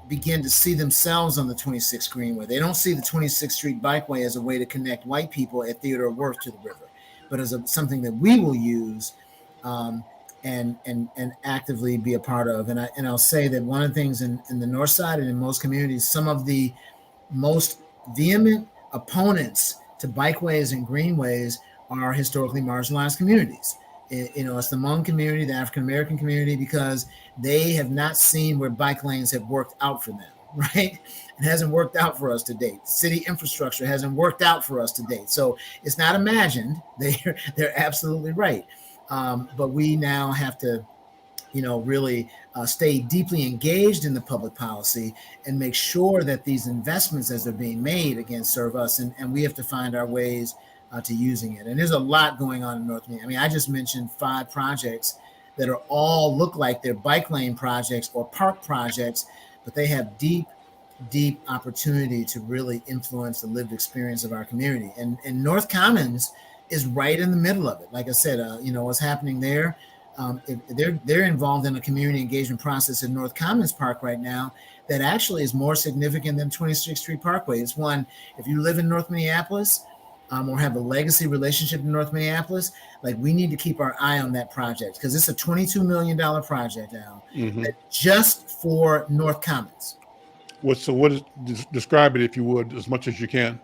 begin to see themselves on the 26th Greenway. They don't see the 26th Street Bikeway as a way to connect white people at Theodore Wirth to the river, but as something that we will use and actively be a part of. And I'll say that one of the things in the north side and in most communities, some of the most vehement opponents to bikeways and greenways are historically marginalized communities. It's the Hmong community, the African American community, because they have not seen where bike lanes have worked out for them, right? It hasn't worked out for us to date. City infrastructure hasn't worked out for us to date. So it's not imagined. They're absolutely right. But we now have to, really stay deeply engaged in the public policy and make sure that these investments as they're being made, again, serve us. And we have to find our ways to using it. And there's a lot going on in North Miami. I mean, I just mentioned 5 projects that are all look like they're bike lane projects or park projects, but they have deep opportunity to really influence the lived experience of our community. And North Commons is right in the middle of it. Like I said, what's happening there, they're involved in a community engagement process in North Commons Park right now that actually is more significant than 26th Street Parkway. It's one, if you live in North Minneapolis, or have a legacy relationship in North Minneapolis, like we need to keep our eye on that project because it's a $22 million project now, just for North Commons. Describe it, if you would, as much as you can.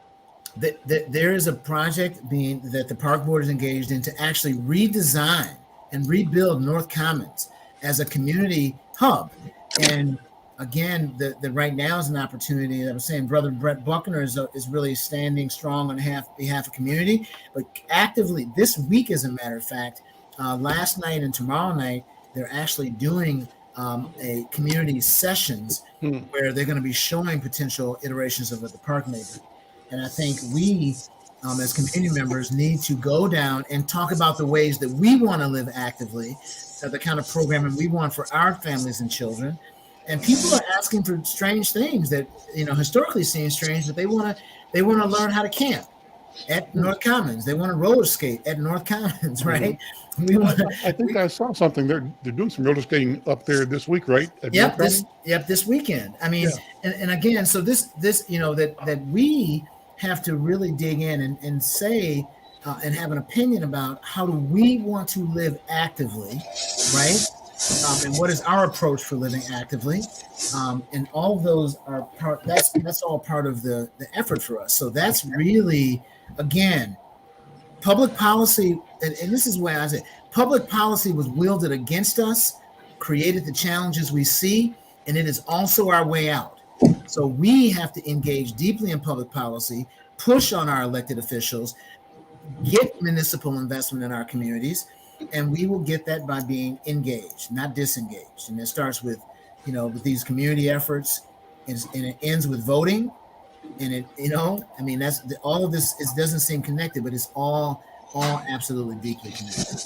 There is a project that the park board is engaged in to actually redesign and rebuild North Commons as a community hub. And again, the right now is an opportunity. I was saying, Brother Brett Buckner is really standing strong on behalf of community, but actively this week, as a matter of fact, last night and tomorrow night, they're actually doing a community sessions where they're going to be showing potential iterations of what the park may be. And I think we, as community members, need to go down and talk about the ways that we want to live actively, the kind of programming we want for our families and children. And people are asking for strange things that, historically seem strange, but they want to learn how to camp at North Commons. They want to roller skate at North Commons, right? I think I saw something. They're doing some roller skating up there this week, right? This weekend. I mean, and again, so this that we have to really dig in and say and have an opinion about how do we want to live actively, right? And what is our approach for living actively? And all of those are part. That's all part of the effort for us. So that's really, again, public policy. And this is where I say public policy was wielded against us, created the challenges we see, and it is also our way out. So we have to engage deeply in public policy, push on our elected officials, get municipal investment in our communities. And we will get that by being engaged, not disengaged. And it starts with, with these community efforts, and it ends with voting. And that's all of this. It doesn't seem connected, but it's all absolutely deeply connected.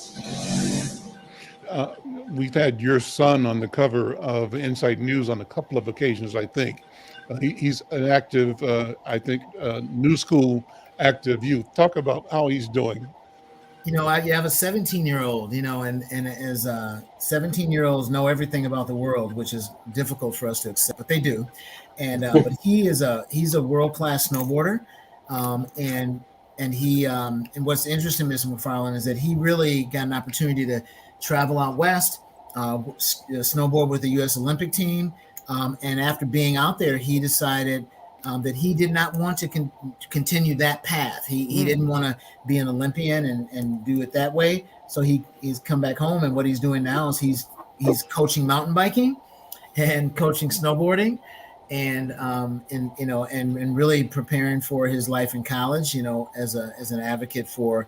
We've had your son on the cover of Inside News on a couple of occasions, I think. He's an active, New School active youth. Talk about how he's doing. you have a 17-year-old, and as 17-year-olds know everything about the world, which is difficult for us to accept, but they do. And but he's a world-class snowboarder, and he and what's interesting, Mr. McFarlane, is that he really got an opportunity to travel out west, snowboard with the U.S. Olympic team, and after being out there, he decided that he did not want to continue that path. He didn't want to be an Olympian and do it that way. So he's come back home, and what he's doing now is he's coaching mountain biking and coaching snowboarding, and really preparing for his life in college. As an advocate for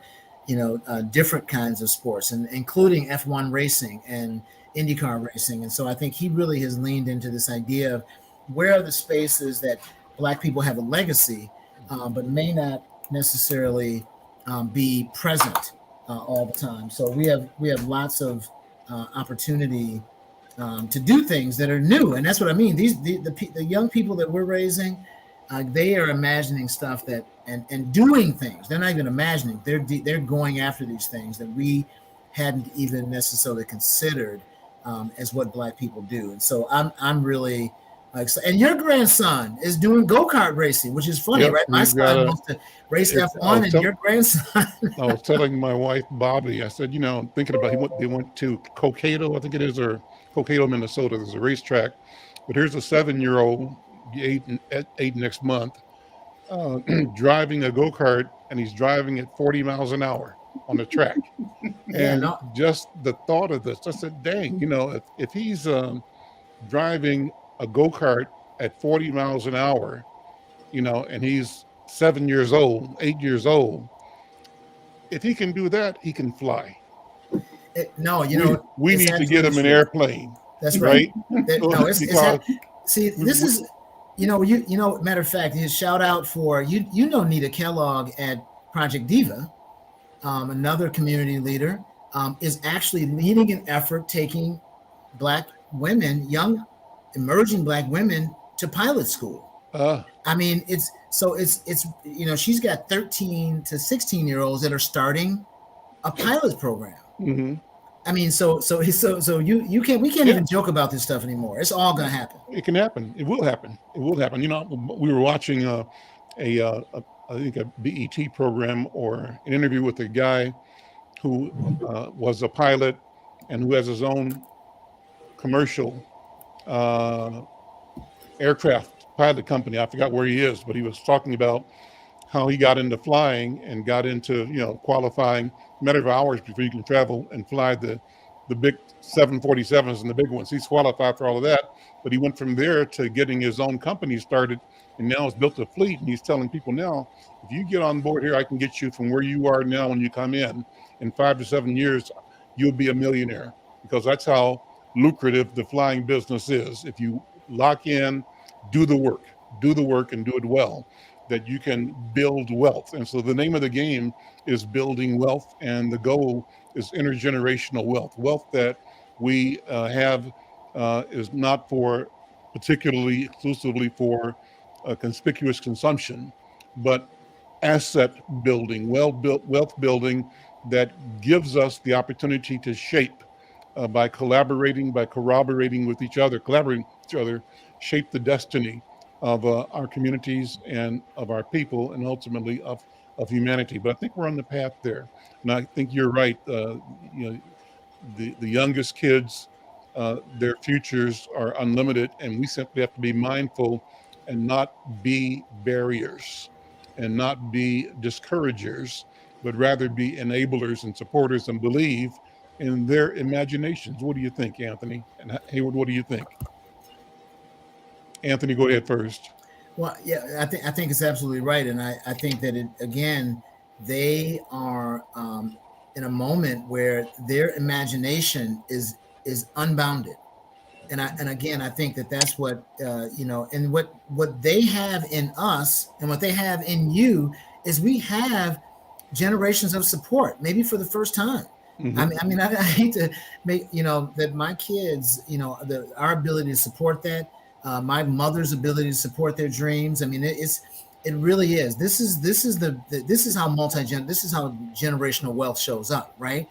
different kinds of sports, and including F1 racing and IndyCar racing. And so I think he really has leaned into this idea of where are the spaces that Black people have a legacy, but may not necessarily be present all the time. So we have lots of opportunity to do things that are new, and that's what I mean. The young people that we're raising, they are imagining stuff and doing things. They're not even imagining. They're going after these things that we hadn't even necessarily considered as what Black people do. And so I'm really. And your grandson is doing go-kart racing, which is funny, right? My son wants to race F1, and your grandson. I was telling my wife, Bobby, I said, thinking about they went to Cokato, I think it is, or Cokato, Minnesota. There's a racetrack. But here's a 7-year-old, eight next month, driving a go-kart, and he's driving at 40 miles an hour on the track. Just the thought of this, I said, dang, if he's driving a go-kart at 40 miles an hour, and he's 8 years old, if he can do that, he can fly. We need to get him an airplane. That's right. This is, matter of fact, his shout out for, Nita Kellogg at Project Diva, another community leader, is actually leading an effort taking Black women, young emerging Black women, to pilot school. I mean, it's she's got 13 to 16-year-olds that are starting a pilot program. Mm-hmm. I mean, we can't even joke about this stuff anymore. It's all going to happen. It can happen. It will happen. We were watching I think a BET program or an interview with a guy who was a pilot and who has his own commercial aircraft pilot company. I forgot where he is, but he was talking about how he got into flying and got into qualifying a matter of hours before you can travel and fly the big 747s and the big ones. He's qualified for all of that, but he went from there to getting his own company started, and now has built a fleet. And he's telling people now, if you get on board here, I can get you from where you are now when you come in 5 to 7 years, you'll be a millionaire, because that's how lucrative the flying business is. If you lock in, do the work and do it well, that you can build wealth. And so the name of the game is building wealth, and the goal is intergenerational wealth that we have is not for particularly exclusively for conspicuous consumption, but asset building, wealth building that gives us the opportunity to shape by collaborating, by corroborating with each other, shape the destiny of our communities and of our people, and ultimately of humanity. But I think we're on the path there, and I think you're right. The youngest kids, their futures are unlimited, and we simply have to be mindful and not be barriers and not be discouragers, but rather be enablers and supporters and believe in their imaginations. What do you think, Anthony? And Hayward, what do you think? Anthony, go ahead first. Well, yeah, I think it's absolutely right. And I think that they are in a moment where their imagination is unbounded. And again, I think that's what, and what they have in us and what they have in you is we have generations of support, maybe for the first time. Mm-hmm. I hate to make, that my kids, our ability to support that, my mother's ability to support their dreams. I mean, It really is. This is how this is how generational wealth shows up, right?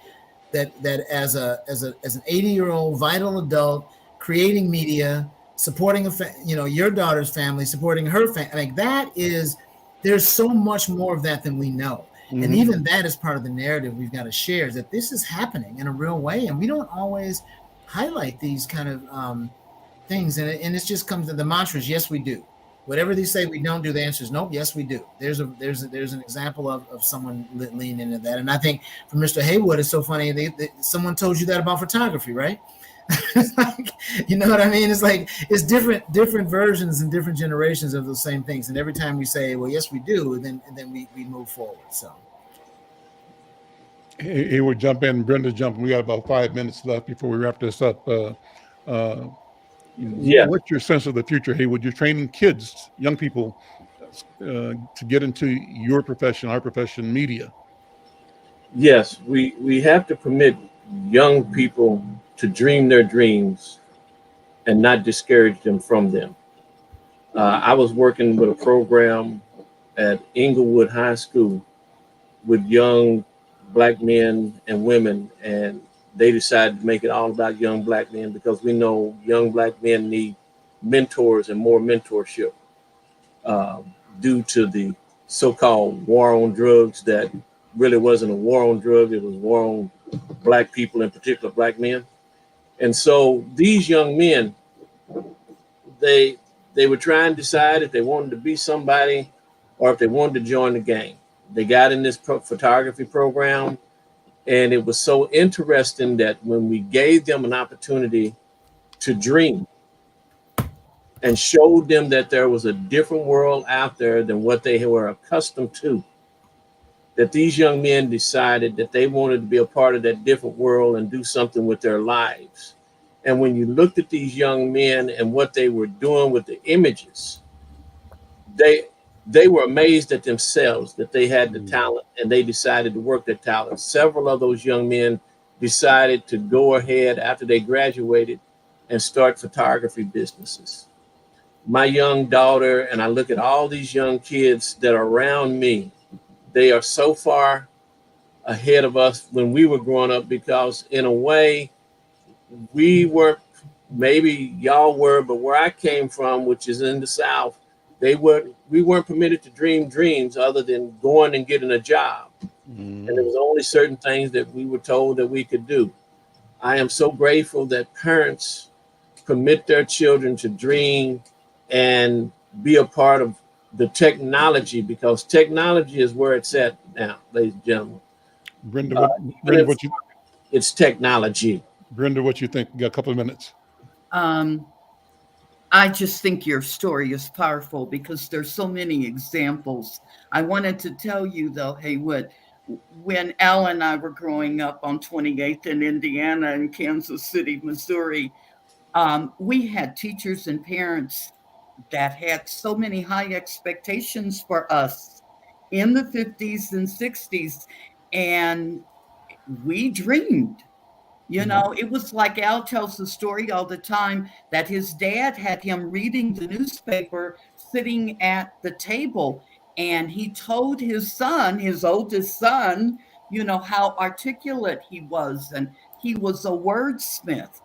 That as an 80-year-old vital adult creating media, supporting your daughter's family, supporting her family, like that is, there's so much more of that than we know. And even that is part of the narrative we've got to share, is that this is happening in a real way, and we don't always highlight these kind of things. And it just comes to the mantras. Yes, we do. Whatever they say we don't do, the answer is nope. Yes, we do. There's an example of someone leaning into that. And I think for Mr. Haywood, it's so funny. Someone told you that about photography, right? It's like, you know what I mean? It's like, it's different versions and different generations of those same things. And every time we say, well, yes, we do, then we move forward. So. He would jump in, Brenda jump in. We got about 5 minutes left before we wrap this up. Yeah. What's your sense of the future, Haywood? You're training kids, young people, to get into your profession, our profession, media. Yes, we have to permit young people to dream their dreams and not discourage them from them. I was working with a program at Inglewood High School with young Black men and women, and they decided to make it all about young Black men, because we know young Black men need mentors and more mentorship due to the so-called war on drugs that really wasn't a war on drugs. It was war on Black people, in particular Black men. And so these young men, they were trying to decide if they wanted to be somebody or if they wanted to join the gang. They got in this photography program, and it was so interesting that when we gave them an opportunity to dream and showed them that there was a different world out there than what they were accustomed to, that these young men decided that they wanted to be a part of that different world and do something with their lives. And when you looked at these young men and what they were doing with the images, they were amazed at themselves that they had the talent, and they decided to work their talent. Several of those young men decided to go ahead after they graduated and start photography businesses. My young daughter, and I look at all these young kids that are around me, they are so far ahead of us when we were growing up, because in a way, we weren't, maybe y'all were, but where I came from, which is in the South, we weren't permitted to dream dreams other than going and getting a job. And there was only certain things that we were told that we could do. I am so grateful that parents permit their children to dream and be a part of the technology, because technology is where it's at now, ladies and gentlemen. Brenda, it's technology. Brenda, what you think? You got a couple of minutes. I just think your story is powerful because there's so many examples. I wanted to tell you though, Haywood, when Al and I were growing up on 28th in Indiana and Kansas City, Missouri, we had teachers and parents that had so many high expectations for us in the 50s and 60s. And we dreamed. You know, it was like Al tells the story all the time that his dad had him reading the newspaper sitting at the table. And he told his son, his oldest son, you know, how articulate he was. And he was a wordsmith.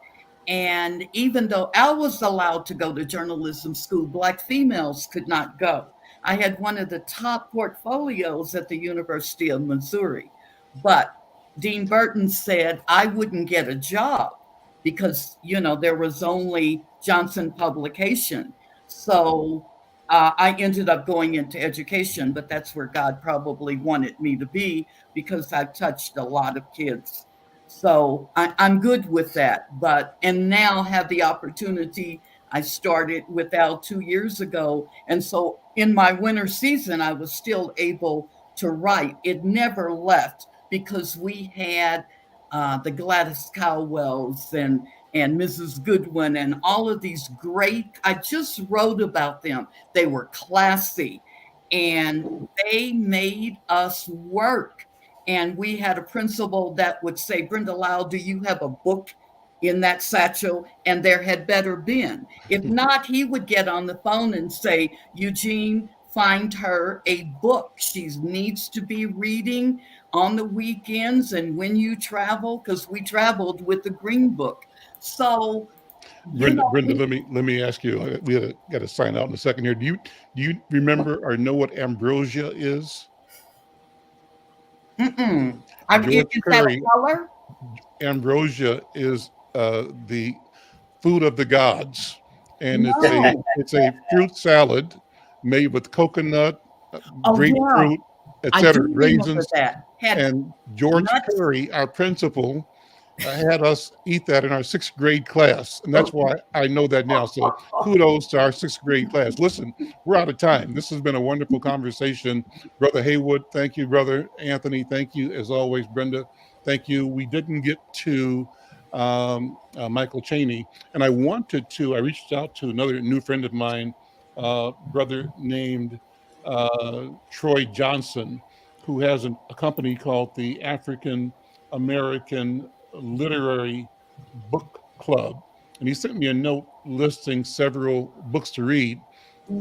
And even though Al was allowed to go to journalism school, Black females could not go. I had one of the top portfolios at the University of Missouri. But Dean Burton said I wouldn't get a job because, you know, there was only Johnson Publication. So I ended up going into education, but that's where God probably wanted me to be because I've touched a lot of kids. So I'm good with that. And now have the opportunity. I started with Al 2 years ago. And so in my winter season, I was still able to write. It never left, because we had the Gladys Cowells and Mrs. Goodwin and all of these great, I just wrote about them. They were classy and they made us work. And we had a principal that would say, Brenda Lau, do you have a book in that satchel? And there had better been. If not, he would get on the phone and say, Eugene, find her a book. She needs to be reading on the weekends and when you travel, because we traveled with the Green Book. So, Brenda, let me ask you. We got to sign out in a second here. Do you remember or know what ambrosia is? Is George that a Perry. color? Ambrosia is the food of the gods, and No. it's a fruit salad made with coconut, Oh, yeah. grapefruit, I do etc., remember raisins. that. Had And George nuts. Perry, our principal, had us eat that in our 6th grade class, and that's why I know that now. So kudos to our 6th grade class. Listen, we're out of time. This has been a wonderful conversation. Brother Haywood, thank you. Brother Anthony, thank you. As always, Brenda, thank you. We didn't get to Michael Chaney, and I reached out to another new friend of mine, brother named Troy Johnson, who has a company called the African American Literary Book Club. And he sent me a note listing several books to read.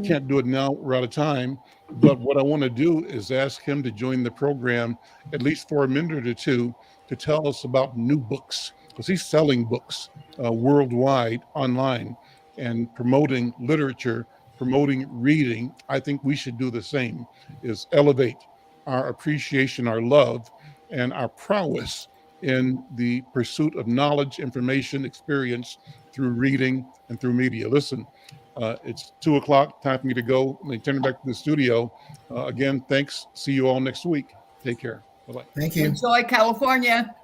Can't do it now, we're out of time. But what I want to do is ask him to join the program at least for a minute or two to tell us about new books, because he's selling books worldwide online and promoting literature, promoting reading. I think we should do the same, is elevate our appreciation, our love, and our prowess in the pursuit of knowledge, information, experience through reading and through media. Listen, it's 2:00, time for me to go. Let me turn it back to the studio. Again, thanks. See you all next week. Take care. Bye-bye. Thank you. Enjoy California.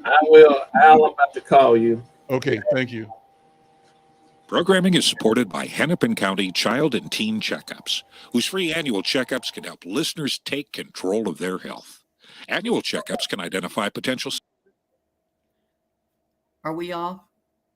I will. Al, I'm about to call you. Okay, thank you. Programming is supported by Hennepin County Child and Teen Checkups, whose free annual checkups can help listeners take control of their health. Annual checkups can identify potential. Are we off?